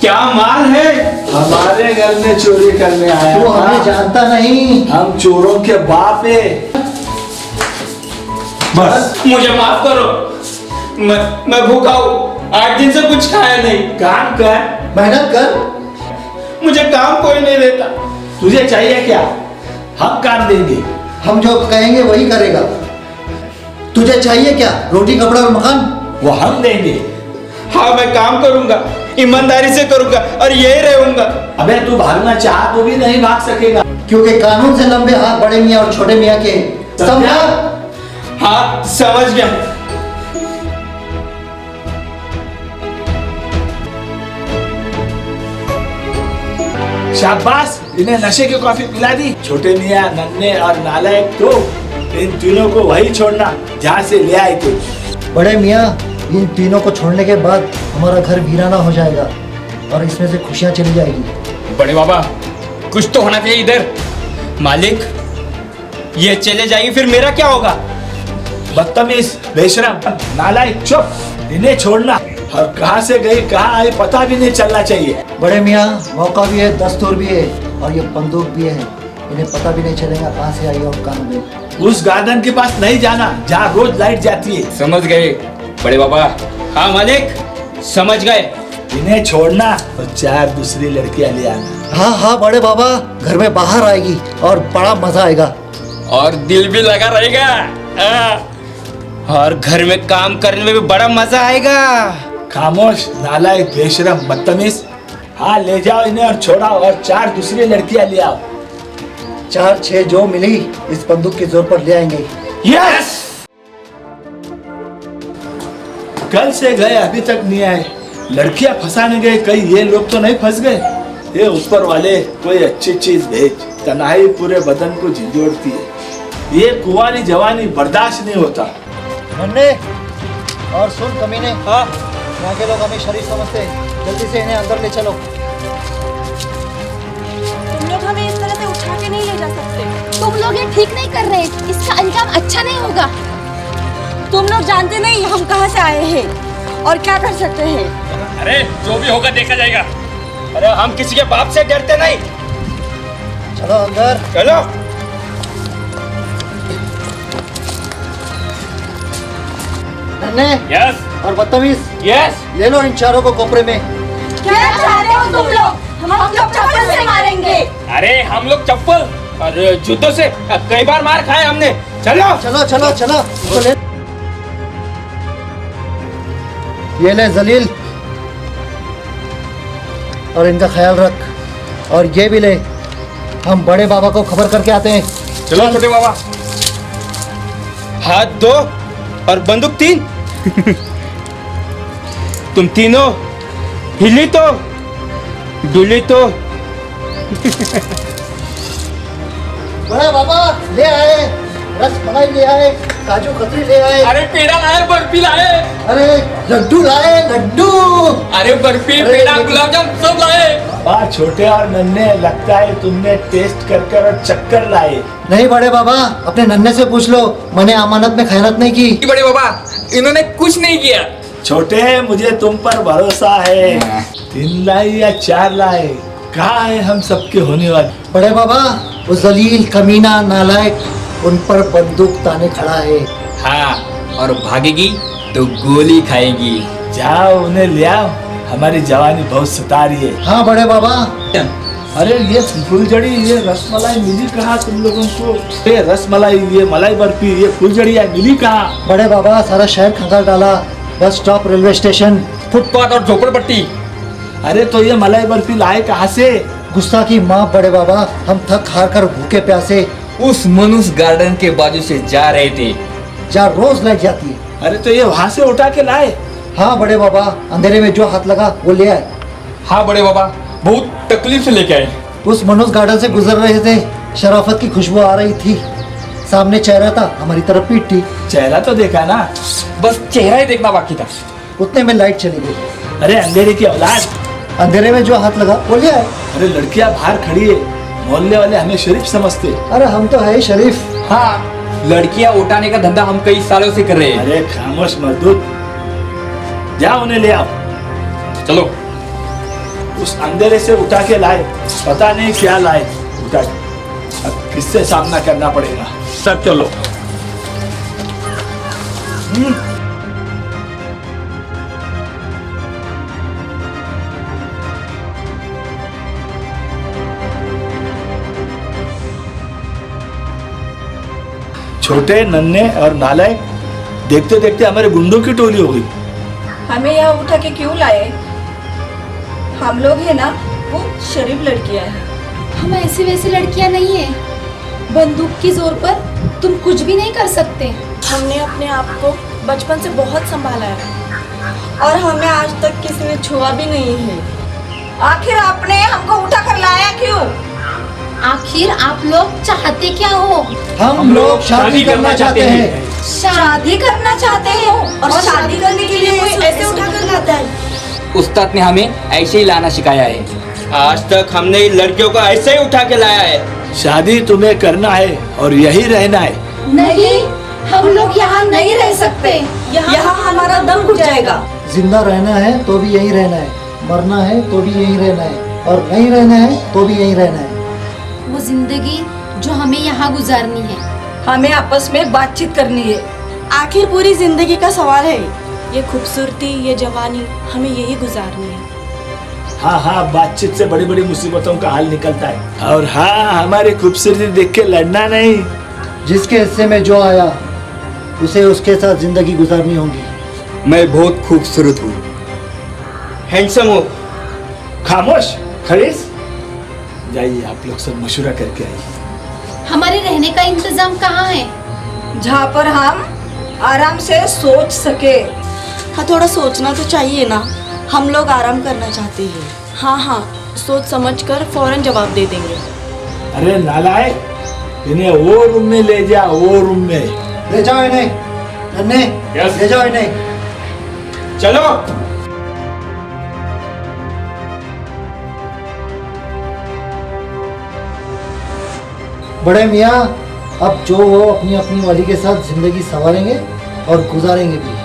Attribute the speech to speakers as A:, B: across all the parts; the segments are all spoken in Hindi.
A: क्या माल है?
B: हमारे घर में चोरी करने आया।
C: तू हमें जानता नहीं।
B: हम चोरों के बाप है।
A: बस मुझे माफ करो, मैं भूखा हूँ, 8 दिन से कुछ खाया नहीं।
B: काम कर,
C: मेहनत कर।
A: मुझे काम कोई नहीं देता।
B: तुझे चाहिए क्या? हम काम देंगे।
C: हम जो कहेंगे वही करेगा। तुझे चाहिए क्या? रोटी कपड़ा और मकान?
B: वो हम देंगे।
A: हाँ, मैं काम करूंगा, ईमानदारी से करूंगा और यही रहूंगा।
B: अबे तू भागना चाह तो भी नहीं भाग सकेगा,
C: क्योंकि कानून से लंबे हाथ बड़े मियाँ और छोटे मियाँ के। समझा?
A: हाँ, समझ गया।
B: शाबाश, इन्हें नशे की कॉफी पिला दी। छोटे मियाँ, नन्हे और नालायक तो इन तीनों को वही छोड़ना जहाँ से ले आए थे।
C: बड़े मियाँ, इन तीनों को छोड़ने के बाद हमारा घर वीराना हो जाएगा और इसमें से खुशियाँ चली जाएगी।
A: बड़े बाबा, कुछ तो होना चाहिए इधर। मालिक, ये चले जाएगी फिर मेरा क्या होगा?
B: बदतमीज, बेशरम, नालायक, चुप। इन्हें छोड़ना। और कहाँ से गई कहाँ आई पता भी नहीं चलना चाहिए।
C: बड़े मियाँ, मौका भी है, दस्तूर भी है और ये बंदूक भी है। इन्हें पता भी नहीं चलेगा कहाँ से आई और कहाँ गई।
B: उस गार्डन के पास नहीं जाना जहाँ रोज लाइट जाती है।
A: समझ गए बड़े बाबा। हाँ मालिक, समझ गए।
B: इन्हें छोड़ना और 4 दूसरी लड़कियां ले आना।
C: हाँ हाँ बड़े बाबा, घर में बाहर आएगी और बड़ा मजा आएगा।
A: और दिल भी लगा रहेगा। और घर में काम करने में भी बड़ा मजा आएगा।
B: खामोश, नालायक, बेशरम, बदतमीज। हाँ, ले जाओ इन्हें और छोड़ाओ और 4 दूसरी लड़कियां ले आओ।
C: 4-6 जो मिली इस बंदूक के जोर पर ले आएंगे।
B: यस! कल से गए अभी तक नहीं आए। लड़कियां फंसाने गए, कहीं ये लोग तो नहीं फंस गए। ये ऊपर वाले कोई अच्छी चीज भेज। तन्हाई पूरे बदन को झिंझोड़ती है। ये कुंवारी जवानी बर्दाश्त नहीं होता।
C: नन्हे, और सुन कमीने,
A: हाँ,
C: यहाँ के लोग हमें शरीफ समझते हैं। जल्दी से इन्हें अंदर ले चलो।
D: तुम लोग हमें इस तरह से उठा के नहीं ले जा सकते। तुम लोग ये ठीक नहीं कर रहे, इसका अंजाम अच्छा नहीं होगा। तुम लोग जानते नहीं हम कहाँ से आए हैं और क्या कर सकते हैं।
A: अरे जो भी होगा देखा जाएगा। अरे हम किसी के बाप से डरते नहीं।
C: चलो अंदर।
A: चलो।
C: नन्हे
A: यस
C: और बदतमीज,
A: यस।
C: ले लो इन चारों को कोपरे में।
D: क्या चाह रहे हो तुम लोग? हम लोग चप्पल से मारेंगे।
A: अरे हम लोग चप्पल और जूतों से कई बार मार खाए हमने। चलो
C: चलो चलो चलो, इसको ले। ये ले जलील, और इनका ख्याल रख। और ये भी ले, हम बड़े बाबा को खबर करके आते हैं।
A: चलो छोटे बाबा। हाथ 2 और बंदूक 3। तुम तीनों हिली तो डुली तो।
C: बड़े बाबा ले आए, रसमलाई ले आए, काजू कतरी ले आए।
A: अरे पेड़ा लाए, बर्फी लाए।
C: अरे लड्डू लाए, लड्डू।
A: अरे बर्फी,
C: अरे
A: पेड़ा,
C: लेकिन-
A: गुलाब जामुन सब लाए।
B: वाह छोटे और नन्हे, लगता है तुमने टेस्ट कर कर और चक्कर लाए।
C: नहीं बड़े बाबा, अपने नन्हे से पूछ लो, मैंने अमानत में खयानत नहीं की।
A: बड़े बाबा, इन्होंने कुछ नहीं किया।
B: छोटे, मुझे तुम पर भरोसा है। 3 लाए या 4 लाए, कहाँ है हम सबके होने वाले?
C: बड़े बाबा, वो जलील, कमीना, नालायक, उन पर बंदूक ताने खड़ा है।
A: हाँ, और भागेगी तो गोली खाएगी।
B: जाओ उन्हें ले आओ, हमारी जवानी बहुत सता रही है।
C: हाँ बड़े बाबा।
B: अरे ये फुलझड़ी, ये रसमलाई मिली कहाँ तुम लोगों को? ये रसमलाई, ये मलाई बर्फी, ये फुलझड़िया मिली कहाँ?
C: बड़े बाबा, सारा शहर खंगाल डाला। Bus stop, railway station,
A: footpath और झोपड़पट्टी।
B: अरे तो ये मलाई बर्फी लाए कहाँ से?
C: गुस्सा की माँ बड़े बाबा, हम थक हार कर भूखे प्यासे
A: उस मनुष्य गार्डन के बाजू से जा रहे थे।
C: जहाँ रोज लाइट जाती है।
B: अरे तो ये वहाँ से उठा के लाए?
C: हाँ बड़े बाबा, अंधेरे में जो हाथ लगा वो ले आए।
A: हाँ बड़े बाबा, बहुत तकलीफ से लेके आए।
C: उस मनोज गार्डन से गुजर रहे थे, शराफत की खुशबू आ रही थी। सामने चेहरा था, हमारी तरफ पीठ थी।
B: चेहरा तो देखा ना,
A: बस चेहरा ही देखना बाकी था।
C: उतने में लाइट चली गई।
B: अरे अंधेरे की औलाद,
C: अंधेरे में जो हाथ लगा वो ले आए।
B: अरे लड़कियां बाहर खड़ी है, मोहल्ले वाले हमें शरीफ समझते।
C: अरे हम तो है ही शरीफ।
A: हाँ, लड़कियां उठाने का धंधा हम कई सालों से कर रहे हैं।
B: अरे खामोश मर्दूद, जाओ उन्हें ले आओ।
A: चलो।
B: उस अंधेरे से उठा के लाए, पता नहीं क्या लाए उठा के। अब किससे सामना करना पड़ेगा। सब चलो। छोटे नन्हे और नालायक, देखते देखते हमारे गुंडों की टोली हो गई।
D: हमें यहाँ उठा के क्यों लाए? हम लोग है ना, वो शरीफ लड़कियां हैं।
E: हम ऐसी वैसी लड़कियां नहीं है। बंदूक की जोर पर तुम कुछ भी नहीं कर सकते।
D: हमने अपने आप को बचपन से बहुत संभाला है और हमें आज तक किसी ने छुआ भी नहीं है। आखिर आपने हमको उठा कर लाया क्यों?
E: आखिर आप लोग चाहते क्या हो?
C: हम लोग शादी करना चाहते हैं।
D: शादी करना चाहते हैं और शादी करने के लिए कोई ऐसे उठा कर लाता है?
A: उस्ताद ने हमें ऐसे ही लाना सिखाया है। आज तक हमने इन लड़कियों को ऐसे ही उठा के लाया है।
B: शादी तुम्हें करना है और यही रहना है।
E: नहीं, हम लोग यहाँ नहीं रह सकते।
D: यहाँ हमारा दम घुट जाएगा।
C: जिंदा रहना है तो भी यहीं रहना है, मरना है तो भी यहीं रहना है, और नहीं रहना है तो भी यहीं रहना है।
E: वो जिंदगी जो हमें यहाँ गुजारनी है,
D: हमें आपस में बातचीत करनी है। आखिर पूरी जिंदगी का सवाल है। ये खूबसूरती, ये जवानी हमें यही गुजारनी है।
B: हाँ हाँ, बातचीत से बड़ी बड़ी मुसीबतों का हल निकलता है। और हाँ, हमारी खूबसूरती देख के लड़ना नहीं।
C: जिसके हिस्से में जो आया उसे उसके साथ जिंदगी गुजारनी होगी।
A: मैं बहुत खूबसूरत हूँ, हैंडसम हूँ।
B: खामोश खड़ीस, जाइए आप लोग सब मशवरा करके आइए।
E: हमारे रहने का इंतजाम कहाँ है?
D: जहाँ पर हम आराम से सोच सके। हाँ, थोड़ा सोचना तो चाहिए ना। हम लोग आराम करना चाहते हैं। हाँ हाँ, सोच समझकर फौरन जवाब दे देंगे।
B: अरे नालायक, इन्हें वो रूम में ले जा, वो रूम में
C: ले जाओ इन्हें, नन्हे, ले जाओ इन्हें।
A: चलो।
C: बड़े मियाँ, अब जो वो अपनी अपनी वाली के साथ जिंदगी संवारेंगे और गुजारेंगे भी।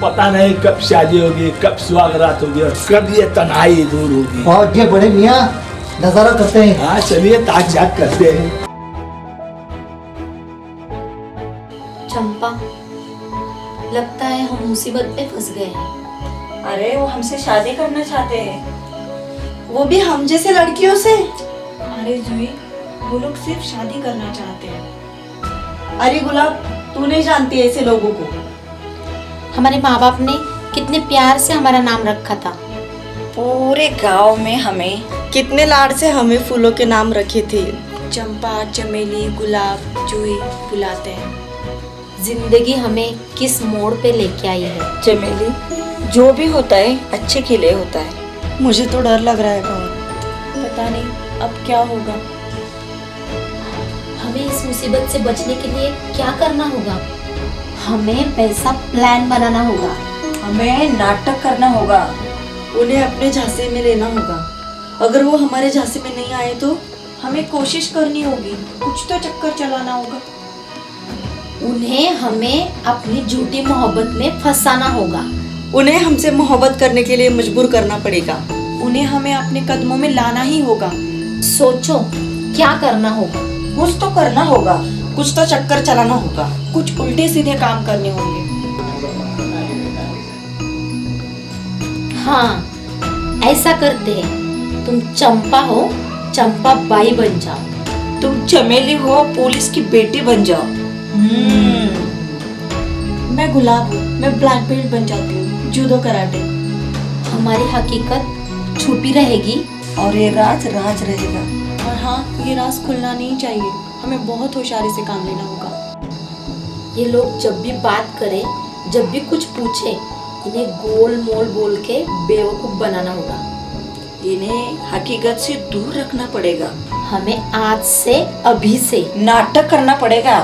B: पता नहीं कब शादी होगी, कब सुहागरात होगी और कब ये तन्हाई दूर होगी।
C: और ये बड़े मियाँ नजारा करते हैं।
B: हाँ चलिए, ताक झाक करते हैं।
E: चंपा, लगता है हम मुसीबत में फंस गए हैं।
D: अरे वो हमसे शादी करना चाहते हैं, वो भी हम जैसे लड़कियों से। अरे जूही, वो लोग सिर्फ शादी करना चाहते हैं। अरे गुलाब, तू नहीं जानती ऐसे लोगों को।
E: हमारे माँ बाप ने कितने प्यार से हमारा नाम रखा था।
D: पूरे गांव में हमें कितने लाड से हमें फूलों के नाम रखे थे। चंपा, चमेली, गुलाब, जूही बुलाते हैं।
E: जिंदगी हमें किस मोड़ पे लेके आई है।
D: चमेली, जो भी होता है अच्छे के लिए होता है। मुझे तो डर लग रहा है बहुत। पता नहीं अब क्या होगा।
E: हमें इस मुसीबत से बचने के लिए क्या करना होगा? हमें पैसा प्लान बनाना होगा।
D: हमें नाटक करना होगा। उन्हें अपने झांसे में लेना होगा। अगर वो हमारे झांसे में नहीं आए तो हमें कोशिश करनी होगी, कुछ तो चक्कर चलाना होगा।
E: उन्हें हमें अपनी झूठी मोहब्बत में फंसाना होगा।
D: उन्हें हमसे मोहब्बत करने के लिए मजबूर करना पड़ेगा। उन्हें हमें अपने कदमों में लाना ही होगा।
E: सोचो क्या करना होगा।
D: कुछ तो करना होगा, कुछ तो चक्कर चलाना होगा, कुछ उल्टे सीधे काम करने होंगे।
E: हाँ, ऐसा करते हैं। तुम चंपा हो, चंपा बाई बन जाओ।
D: तुम चमेली हो, पुलिस की बेटी बन जाओ। मैं गुलाब हूँ, मैं ब्लैक बेल्ट बन जाती हूँ, जूडो कराटे।
E: हमारी हकीकत छुपी रहेगी
D: और ये राज राज रहेगा। और हाँ, ये राज खुलना नहीं चाहिए। हमें बहुत होशियारी से काम लेना होगा।
E: ये लोग जब भी बात करें, जब भी कुछ पूछे, इन्हें गोल मोल बोल के बेवकूफ बनाना होगा।
D: इन्हें हकीकत से दूर रखना पड़ेगा।
E: हमें आज से, अभी से
D: नाटक करना पड़ेगा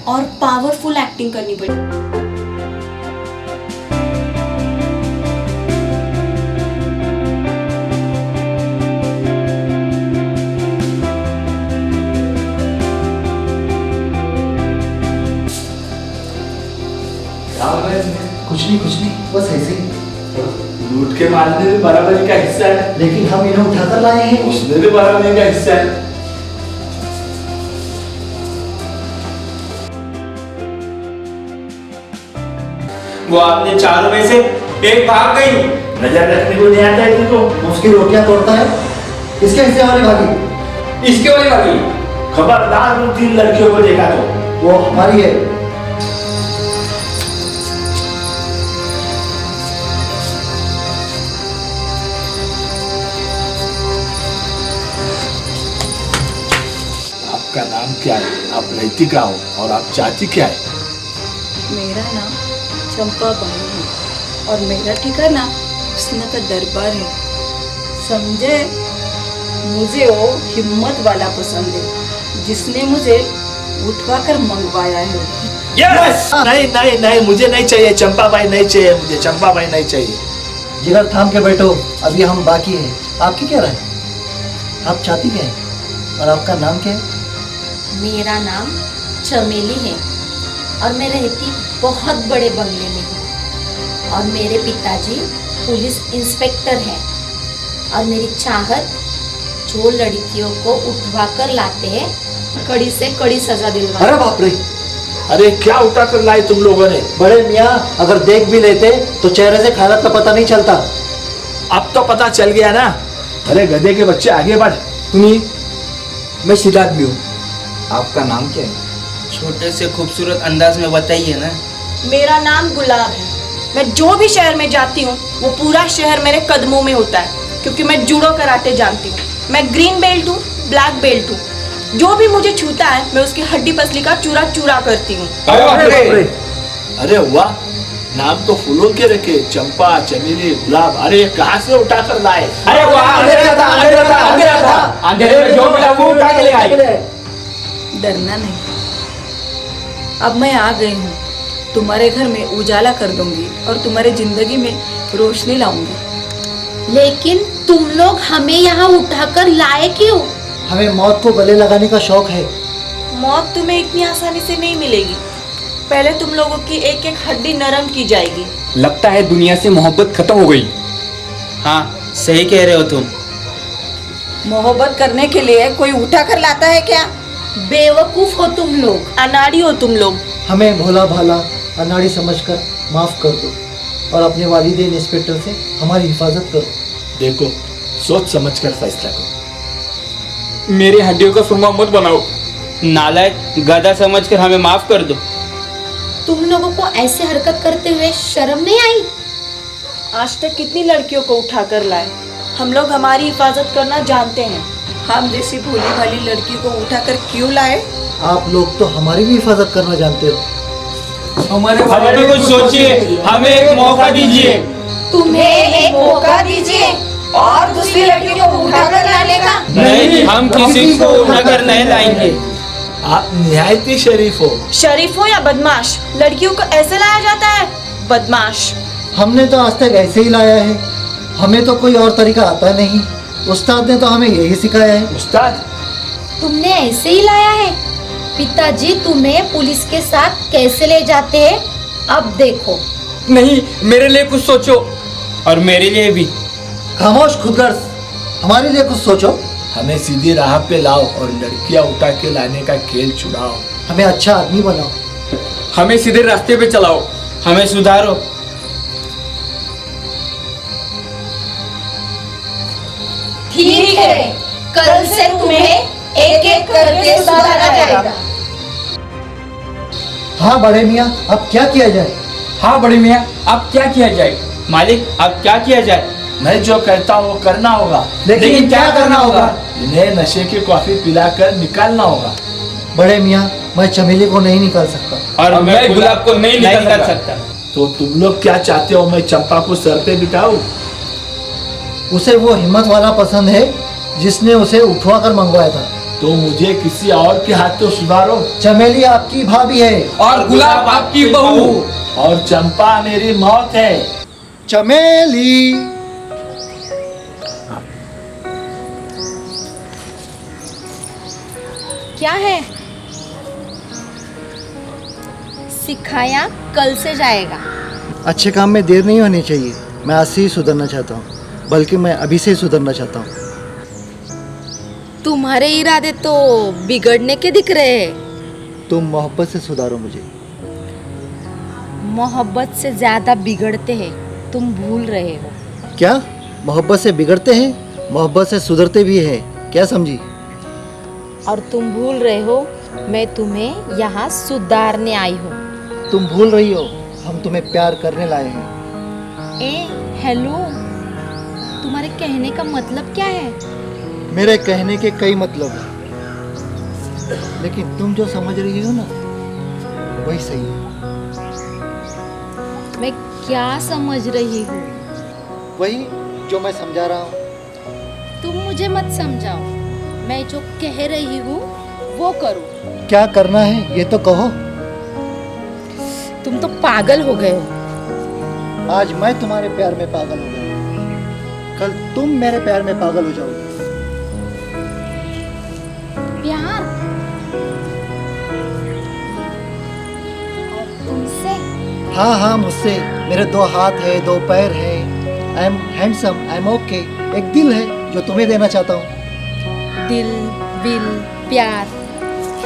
D: और पावरफुल एक्टिंग करनी पड़ेगी।
C: कुछ नहीं, बस ऐसे ही।
B: लूट के मालने में बराबरी का हिस्सा है,
C: लेकिन हम इन्हें उठाकर लाए हैं।
B: उसमें भी बराबरी का हिस्सा है।
A: वो आपने चारों में से एक भाग गई।
B: नजर रखने को नहीं आता है तुमको?
C: उसकी रोटियां तोड़ता है, इसके हिस्से वाली भागी।
A: इसके वाली भागी।
B: खबरदार उन 3 लड़कियों को देखा तो
C: वो हमारी है।
B: आपका नाम क्या है? आप रहती कहाँ हो और आप चाहती क्या है?
F: मेरा नाम चंपा बाई है और मेरा ठिकाना हुस्न का दरबार है। समझे? मुझे वो हिम्मत वाला पसंद है जिसने मुझे उठवा कर मंगवाया है।
B: यस! नहीं नहीं नहीं, मुझे नहीं चाहिए चंपाबाई, नहीं चाहिए मुझे चंपाबाई, नहीं चाहिए।
C: जिगर थाम के बैठो, अभी हम बाकी हैं। आपकी क्या राय है? आप चाहती क्या है और आपका नाम क्या है?
E: मेरा नाम चमेली है और मैं रहती बहुत बड़े बंगले में हूँ और मेरे पिताजी पुलिस इंस्पेक्टर हैं और मेरी चाहत जो लड़कियों को उठवा कर लाते हैं कड़ी से कड़ी सजा दिलवा।
C: अरे बाप रे,
B: अरे क्या उठा कर लाई तुम लोगों ने?
C: बड़े मियाँ अगर देख भी लेते तो चेहरे से खैरत का पता नहीं चलता।
B: अब तो पता चल गया ना। अरे गधे के बच्चे आगे बढ़।
G: सुनिए, मैं सिद्धार्थ भी हूँ। आपका नाम क्या है?
A: छोटे से खूबसूरत अंदाज में बताइए ना।
F: मेरा नाम गुलाब है। मैं जो भी शहर में जाती हूँ वो पूरा शहर मेरे कदमों में होता है क्योंकि मैं जूडो कराटे जानती हूँ। मैं ग्रीन बेल्ट हूँ, ब्लैक बेल्ट हूँ। जो भी मुझे छूता है मैं उसकी हड्डी पसली का चूरा चूरा करती हूँ।
B: अरे वाह, नाम तो फूलों के रखे, चंपा, चमेली, गुलाब। अरे ये कहाँ से उठा कर लाए?
A: अरे वाह, अंधेरा था, अंधेरा था, अंधेरा था। अंधेरे में जो मिला वो उठा के ले आई।
F: डरना नहीं, अब मैं आ गई हूँ। तुम्हारे घर में उजाला कर दूंगी और तुम्हारे जिंदगी में रोशनी लाऊंगी।
E: लेकिन तुम लोग हमें यहाँ उठाकर लाए क्यों?
C: हमें मौत को गले लगाने का शौक है।
F: मौत तुम्हें इतनी आसानी से नहीं मिलेगी। पहले तुम लोगों की एक एक हड्डी नरम की जाएगी।
G: लगता है दुनिया से मोहब्बत खत्म हो गई।
A: हाँ, सही कह रहे हो तुम।
F: मोहब्बत करने के लिए कोई उठा कर लाता है क्या?
E: बेवकूफ हो तुम लोग,
F: अनाड़ी हो तुम लोग।
C: हमें भोला भाला अनाड़ी समझकर माफ कर दो और अपने वालिदैन इंस्पेक्टर से हमारी हिफाजत करो।
B: देखो, सोच समझ कर फैसला करो।
G: मेरी हड्डियों का सुरमा मत बनाओ।
A: नालायक, गधा समझकर हमें माफ कर दो।
E: तुम लोगों को ऐसे हरकत करते हुए शर्म नहीं आई?
F: आज तक कितनी लड़कियों को उठा कर लाए। हम लोग हमारी हिफाजत करना जानते हैं। हम जैसी भोली भाली लड़की को उठा कर क्यों लाए?
C: आप लोग तो हमारी भी हिफाजत करना जानते हो।
G: हमारे
A: हमें भी कुछ सोचिए, हमें एक मौका दीजिए।
F: तुम्हें एक मौका दीजिए और दूसरी लड़कियों को उठा कर लाने का?
A: नहीं, हम किसी को उठाकर नहीं लाएंगे।
B: आप निहायती शरीफ हो।
F: शरीफ हो या बदमाश, लड़कियों को ऐसे लाया जाता है? बदमाश।
C: हमने तो आज तक ऐसे ही लाया है, हमें तो कोई और तरीका आता नहीं। उस्ताद ने तो हमें यही सिखाया है।
B: उस्ताद,
E: तुमने ऐसे ही लाया है? पिताजी तुम्हें पुलिस के साथ कैसे ले जाते हैं अब देखो।
G: नहीं, मेरे लिए कुछ सोचो।
A: और मेरे लिए भी।
C: खामोश खुदगर्ज, हमारे लिए कुछ सोचो।
B: हमें सीधी राह पे लाओ और लड़कियां उठा के लाने का खेल छुड़ाओ।
C: हमें अच्छा आदमी बनाओ।
G: हमें सीधे रास्ते पे चलाओ।
A: हमें सुधारो।
E: ठीक है, कल से तुम्हें एक एक करके सुधारा जाएगा।
C: हाँ बड़े मियाँ, अब क्या किया जाए?
G: हाँ बड़े मियाँ, अब क्या किया जाए?
A: मालिक, अब क्या किया जाए?
B: मैं जो कहता हूँ वो करना होगा।
C: लेकिन क्या करना होगा?
B: इन्हें नशे की कॉफी पिलाकर निकालना होगा।
C: बड़े मियाँ, मैं चमेली को नहीं निकाल सकता।
A: और मैं गुलाब को नहीं निकाल सकता।
B: तो तुम लोग क्या चाहते हो? मैं चंपा को सर पे बिठाऊं?
C: उसे वो हिम्मत वाला पसंद है जिसने उसे उठवा कर मंगवाया था।
B: तो मुझे किसी और के हाथ तो सुधारो।
C: चमेली आपकी भाभी है
G: और गुलाब आपकी बहू।
B: और चंपा मेरी मौत है।
C: चमेली।
E: क्या है? सिखाया कल से जाएगा।
C: अच्छे काम में देर नहीं होनी चाहिए। मैं आज से ही सुधरना चाहता हूँ, बल्कि मैं अभी से ही सुधरना चाहता हूँ।
E: तुम्हारे इरादे तो बिगड़ने के दिख रहे हैं।
C: तुम मोहब्बत से सुधारो मुझे।
E: मोहब्बत से ज्यादा बिगड़ते हैं, तुम भूल रहे हो।
C: क्या मोहब्बत से बिगड़ते हैं? मोहब्बत से सुधरते भी हैं, क्या समझी?
E: और तुम भूल रहे हो मैं तुम्हें यहाँ सुधारने आई हूँ।
C: तुम भूल रही हो, हम तुम्हें प्यार करने लाए हैं।
E: हेलो, तुम्हारे कहने का मतलब क्या है?
C: मेरे कहने के कई मतलब हैं, लेकिन तुम जो समझ रही हो ना, वही सही है।
E: मैं क्या समझ रही हूँ?
C: वही जो मैं समझा रहा हूँ।
E: तुम मुझे मत समझाओ, मैं जो कह रही हूँ वो करो।
C: क्या करना है ये तो कहो।
E: तुम तो पागल हो गए हो।
C: आज मैं तुम्हारे प्यार में पागल हो गया, कल तुम मेरे प्यार में पागल हो जाओगे।
E: प्यार? और तुमसे?
C: हाँ हाँ, मुझसे। मेरे 2 हाथ है, 2 पैर है। I am handsome, I am okay. एक दिल है जो तुम्हें देना चाहता हूँ।
E: दिल, बिल, प्यार,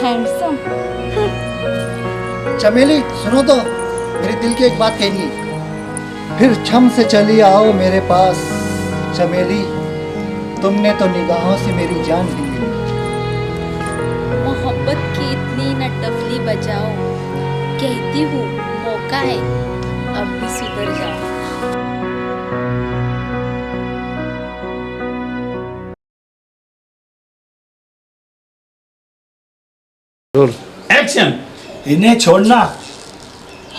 E: हैंडसम।
C: चमेली सुनो तो, मेरे दिल की एक बात कहनी है। फिर छम से चली आओ मेरे पास चमेली, तुमने तो निगाहों से मेरी जान भी ली।
E: मोहब्बत की इतनी न टफली बजाओ, कहती हूँ मौका है, अब भी सुधर जाओ।
B: एक्शन। इन्हें छोड़ना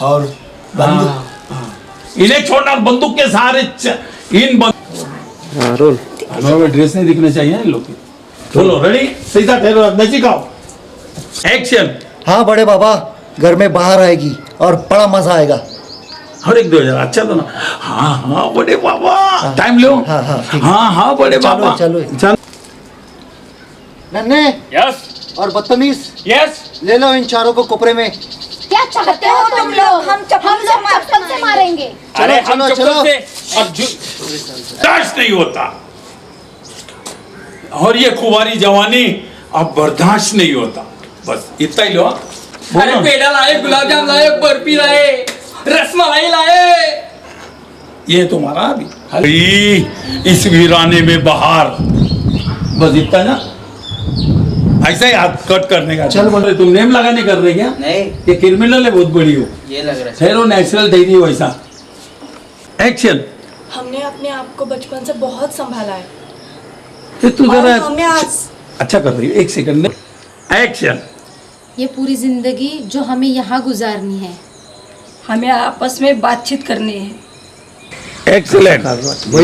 B: और बंदूक,
H: इन्हें छोड़ना और बंदूक के सहारे रोल हमें ड्रेस नहीं दिखने चाहिए इन लोग की। बोलो रेडी, सीधा ठहरो, नजीक आओ। एक्शन।
C: हाँ बड़े बाबा, घर में बाहर आएगी और बड़ा मजा आएगा।
H: और एक 2000 अच्छा तो ना। हाँ हाँ बड़े बाबा, टाइम लो।
C: हाँ हाँ ठीक।
H: हाँ हाँ बड़े बाबा,
C: चलो
H: चल।
C: नन्हे
A: यस
C: और बदतमीज,
A: यस।
C: ले लो इन चारों को कोपरे में।
D: क्या चाहते हो तुम लोग? हम चप्पल से मारेंगे।
A: अरे हम
C: चलो,
A: चप्पल
C: चलो।
A: से
H: और बर्दाश्त नहीं होता, और ये कुंवारी जवानी अब बर्दाश्त नहीं होता। बस इतना ही लो।
A: अरे पेड़ा लाए, गुलाब जाम लाए, बर्फी लाए, रसमलाई लाए।
H: ये तुम्हारा अभी इस वीराने में बाहर, बस इतना ना। ऐसा ही हाथ कट करने का। चल बोल रहे तुम नेम लगाने कर रहे क्या?
A: नहीं,
H: ये क्रिमिनल है, बहुत बड़ी हो।
A: ये लग रहा है।
H: ठहरो, नेचुरल दे दी वैसा। एक्शन।
I: हमने अपने आप को बचपन से बहुत संभाला है
H: फिर तू
I: और
H: जरा
I: हमें आज
H: अच्छा कर रही है। एक सेकंड में एक्शन।
E: ये पूरी जिंदगी जो हमें यहाँ गुजारनी है,
F: हमें आपस में बातचीत करनी है।
H: एक्सीलेंट।